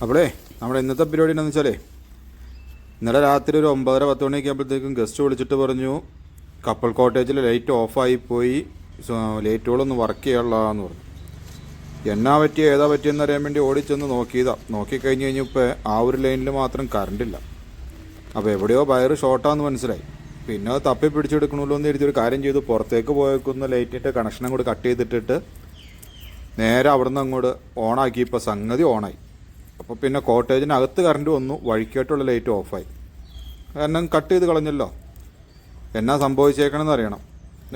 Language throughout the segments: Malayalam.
അപ്പോളേ നമ്മുടെ ഇന്നത്തെ പരിപാടി എന്താണെന്ന് വെച്ചാലേ, ഇന്നലെ രാത്രി ഒരു 9:30-10 മണിയൊക്കെ ആകുമ്പോഴത്തേക്കും ഗസ്റ്റ് വിളിച്ചിട്ട് പറഞ്ഞു കപ്പൽ കോട്ടേജിൽ ലൈറ്റ് ഓഫായിപ്പോയി, ലൈറ്റുകളൊന്നും വർക്ക് ചെയ്യാനുള്ളതാന്ന് പറഞ്ഞു. എന്നാ പറ്റി ഏതാ പറ്റിയെന്ന് അറിയാൻ വേണ്ടി ഓടിച്ചെന്ന് നോക്കിക്കഴിഞ്ഞ് കഴിഞ്ഞപ്പോൾ ആ ഒരു ലൈനിൽ മാത്രം കറണ്ടില്ല. അപ്പോൾ എവിടെയോ വയറ് ഷോർട്ടാന്ന് മനസ്സിലായി. പിന്നെ അത് തപ്പി പിടിച്ചെടുക്കണമല്ലോ എന്ന് എഴുതിയൊരു കാര്യം ചെയ്തു. പുറത്തേക്ക് പോയേക്കുന്ന ലൈറ്റിൻ്റെ കണക്ഷൻ അങ്ങോട്ട് കട്ട് ചെയ്തിട്ടിട്ട് നേരെ അവിടെ നിന്ന് അങ്ങോട്ട് ഓണാക്കി. ഇപ്പോൾ സംഗതി ഓണായി. അപ്പോൾ പിന്നെ കോട്ടേജിനകത്ത് കറണ്ട് വന്നു, വഴിക്കായിട്ടുള്ള ലൈറ്റ് ഓഫായി. കാരണം കട്ട് ചെയ്ത് കളഞ്ഞല്ലോ. എന്നാ സംഭവിച്ചേക്കണമെന്ന് അറിയണം.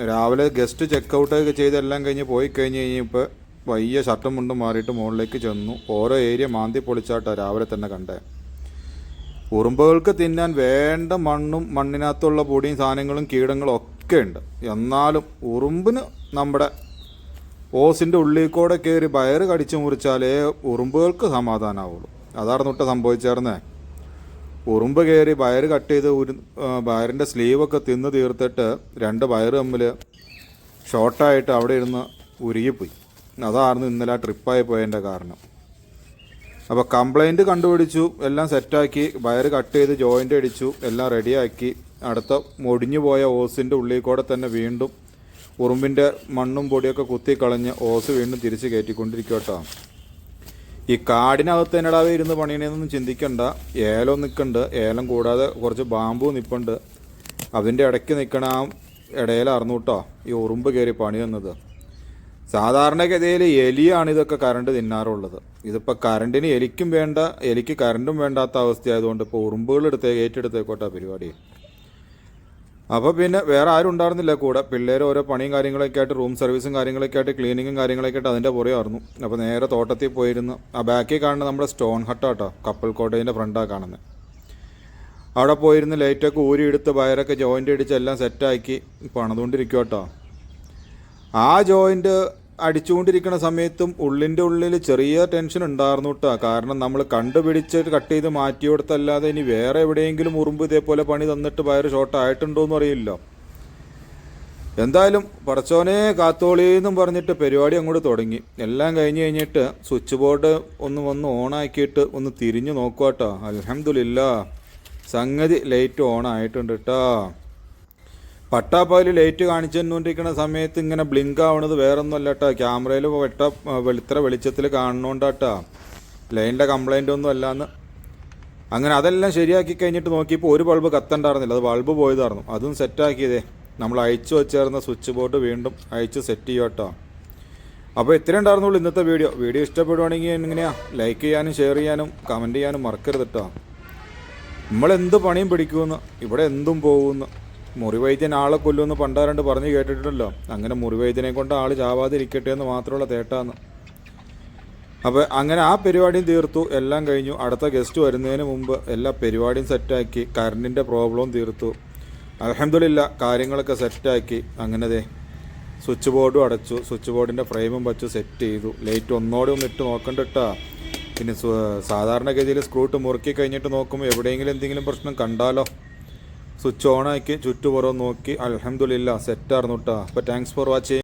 രാവിലെ ഗസ്റ്റ് ചെക്കൗട്ടൊക്കെ ചെയ്ത് എല്ലാം കഴിഞ്ഞ് പോയി കഴിഞ്ഞപ്പോൾ വയ്യ ഷർട്ടും മുണ്ടും മാറിയിട്ട് മുകളിലേക്ക് ചെന്നു. ഓരോ ഏരിയ മാന്തി പൊളിച്ചാട്ടാണ് രാവിലെ തന്നെ കണ്ടേ. ഉറുമ്പുകൾക്ക് തിന്നാൻ വേണ്ട മണ്ണും മണ്ണിനകത്തുള്ള പൊടിയും സാധനങ്ങളും കീടങ്ങളും ഒക്കെ ഉണ്ട്. എന്നാലും ഉറുമ്പിന് നമ്മുടെ ഓസിൻ്റെ ഉള്ളിൽ കൂടെ കയറി വയറ് കടിച്ചു മുറിച്ചാലേ ഉറുമ്പുകൾക്ക് സമാധാനമാവുള്ളൂ. അതാണ് തൊട്ട് സംഭവിച്ചേർന്നേ. ഉറുമ്പ് കയറി വയറ് കട്ട് ചെയ്ത് വയറിൻ്റെ സ്ലീവൊക്കെ തിന്ന് തീർത്തിട്ട് രണ്ട് വയറ് തമ്മിൽ ഷോർട്ടായിട്ട് അവിടെ ഇരുന്ന് ഉരുകിപ്പോയി. അതായിരുന്നു ഇന്നലെ ട്രിപ്പായി പോയതിൻ്റെ കാരണം. അപ്പോൾ കംപ്ലൈൻറ്റ് കണ്ടുപിടിച്ചു, എല്ലാം സെറ്റാക്കി, വയറ് കട്ട് ചെയ്ത് ജോയിൻ്റ് അടിച്ചു, എല്ലാം റെഡിയാക്കി. അടുത്ത മുടിഞ്ഞു പോയ ഓസിൻ്റെ ഉള്ളിൽ കൂടെ തന്നെ വീണ്ടും ഉറുമ്പിൻ്റെ മണ്ണും പൊടിയൊക്കെ കുത്തിക്കളഞ്ഞ് ഓസ് വീണ്ടും തിരിച്ച് കയറ്റിക്കൊണ്ടിരിക്കട്ടോ. ഈ കാടിനകത്ത് എന്നടാവേ ഇരുന്ന് പണിയണേന്നൊന്നും ചിന്തിക്കണ്ട. ഏലം നിൽക്കുന്നുണ്ട്, ഏലം കൂടാതെ കുറച്ച് ബാമ്പു നിൽപ്പുണ്ട്. അതിൻ്റെ ഇടയ്ക്ക് നിൽക്കണ ആ ഇടയിലായിരുന്നു കേട്ടോ ഈ ഉറുമ്പ് കയറി പണി തന്നത്. സാധാരണഗതിയിൽ എലിയാണ് ഇതൊക്കെ കറണ്ട് തിന്നാറുള്ളത്. ഇതിപ്പോൾ കറണ്ടിന് എലിക്കും വേണ്ട, എലിക്ക് കറണ്ടും വേണ്ടാത്ത അവസ്ഥയായതുകൊണ്ട് ഇപ്പോൾ ഉറുമ്പുകൾ ഏറ്റെടുത്തേക്കോട്ടെ പരിപാടി. അപ്പോൾ പിന്നെ വേറെ ആരും ഉണ്ടായിരുന്നില്ല കൂടെ. പിള്ളേർ ഓരോ പണിയും കാര്യങ്ങളൊക്കെ ആയിട്ട്, റൂം സർവീസും കാര്യങ്ങളൊക്കെ ആയിട്ട്, ക്ലീനിങ്ങും കാര്യങ്ങളൊക്കെ ആയിട്ട് അതിൻ്റെ പുറകെയായിരുന്നു. അപ്പോൾ നേരെ തോട്ടത്തിൽ പോയിരുന്നു. ആ ബാക്കിൽ കാണുന്നത് നമ്മുടെ സ്റ്റോൺ ഹട്ടാട്ടോ, കപ്പൽ കോട്ടേജിൻ്റെ ഫ്രണ്ടാണ് കാണുന്നത്. അവിടെ പോയിരുന്ന് ലൈറ്റൊക്കെ ഊരിയെടുത്ത് വയറൊക്കെ ജോയിൻ്റ് അടിച്ച് എല്ലാം സെറ്റാക്കി പണിതുകൊണ്ടിരിക്കും കേട്ടോ. ആ ജോയിൻ്റ് അടിച്ചുകൊണ്ടിരിക്കുന്ന സമയത്തും ഉള്ളിൻ്റെ ഉള്ളിൽ ചെറിയ ടെൻഷൻ ഉണ്ടായിരുന്നു കേട്ടോ. കാരണം നമ്മൾ കണ്ടുപിടിച്ചിട്ട് കട്ട് ചെയ്ത് മാറ്റി കൊടുത്തല്ലാതെ ഇനി വേറെ എവിടെയെങ്കിലും ഉറുമ്പ് ഇതേപോലെ പണി തന്നിട്ട് വയറ് ഷോർട്ടായിട്ടുണ്ടോയെന്നും അറിയില്ല. എന്തായാലും പടച്ചോനെ കാത്തോളിയെന്നും പറഞ്ഞിട്ട് പരിപാടി അങ്ങോട്ട് തുടങ്ങി. എല്ലാം കഴിഞ്ഞിട്ട് സ്വിച്ച് ബോർഡ് ഒന്ന് ഓണാക്കിയിട്ട് ഒന്ന് തിരിഞ്ഞു നോക്കുക കേട്ടോ. അൽഹംദുലില്ലാ, സംഗതി ലൈറ്റ് ഓണായിട്ടുണ്ട് കേട്ടോ. പട്ടാപ്പായിൽ ലൈറ്റ് കാണിച്ചു തന്നുകൊണ്ടിരിക്കുന്ന സമയത്ത് ഇങ്ങനെ ബ്ലിങ്ക് ആവണത് വേറൊന്നുമല്ല കേട്ടോ, ക്യാമറയിൽ ഇത്ര വെളിച്ചത്തിൽ കാണുന്നോണ്ടാട്ടാ. ലൈനിൻ്റെ കംപ്ലൈൻ്റ് ഒന്നും അല്ലാന്ന്. അങ്ങനെ അതെല്ലാം ശരിയാക്കി കഴിഞ്ഞിട്ട് നോക്കിയപ്പോൾ ഒരു ബൾബ് കത്തണ്ടായിരുന്നില്ല, അത് ബൾബ് പോയതായിരുന്നു. അതും സെറ്റാക്കിയതേ നമ്മൾ അയച്ചു വെച്ചേർന്ന സ്വിച്ച് ബോർഡ് വീണ്ടും അയച്ച് സെറ്റ് ചെയ്യുക കേട്ടോ. അപ്പോൾ ഇത്രയും ഉണ്ടായിരുന്നുള്ളൂ ഇന്നത്തെ വീഡിയോ ഇഷ്ടപ്പെടുവാണെങ്കിൽ എങ്ങനെയാ ലൈക്ക് ചെയ്യാനും ഷെയർ ചെയ്യാനും കമൻറ്റ് ചെയ്യാനും മറക്കരുത് കേട്ടോ. നമ്മളെന്ത് പണിയും പിടിക്കുമെന്ന്, ഇവിടെ എന്തും പോകുമെന്ന്. മുറിവൈദ്യൻ ആളെ കൊല്ലുമെന്ന് പണ്ടാരണ്ട് പറഞ്ഞ് കേട്ടിട്ടുണ്ടല്ലോ. അങ്ങനെ മുറിവൈദ്യനെ കൊണ്ട് ആൾ ചാവാതിരിക്കട്ടെ എന്ന് മാത്രമുള്ള തേട്ടാന്ന്. അപ്പോൾ അങ്ങനെ ആ പരിപാടിയും തീർത്തു, എല്ലാം കഴിഞ്ഞു. അടുത്ത ഗസ്റ്റ് വരുന്നതിന് മുമ്പ് എല്ലാ പരിപാടിയും സെറ്റാക്കി, കറണ്ടിൻ്റെ പ്രോബ്ലവും തീർത്തു. അൽഹംദുലില്ലാ കാര്യങ്ങളൊക്കെ സെറ്റാക്കി. അങ്ങനെ സ്വിച്ച് ബോർഡും അടച്ചു, സ്വിച്ച് ബോർഡിൻ്റെ ഫ്രെയിമും വച്ചു സെറ്റ് ചെയ്തു. ലൈറ്റ് ഒന്നോടെ ഒന്ന് ഇട്ട് നോക്കണ്ടിട്ടാ. പിന്നെ സാധാരണഗതിയിൽ സ്ക്രൂട്ട് മുറുക്കി കഴിഞ്ഞിട്ട് നോക്കുമ്പോൾ എവിടെയെങ്കിലും എന്തെങ്കിലും പ്രശ്നം കണ്ടാലോ സ്വിച്ച് ഓണാക്കി ചുറ്റുപുറം നോക്കി. അൽഹംദുലില്ലാ സെറ്റായിരുന്നു കേട്ടോ. അപ്പോൾ താങ്ക്സ് ഫോർ വാച്ചിങ്.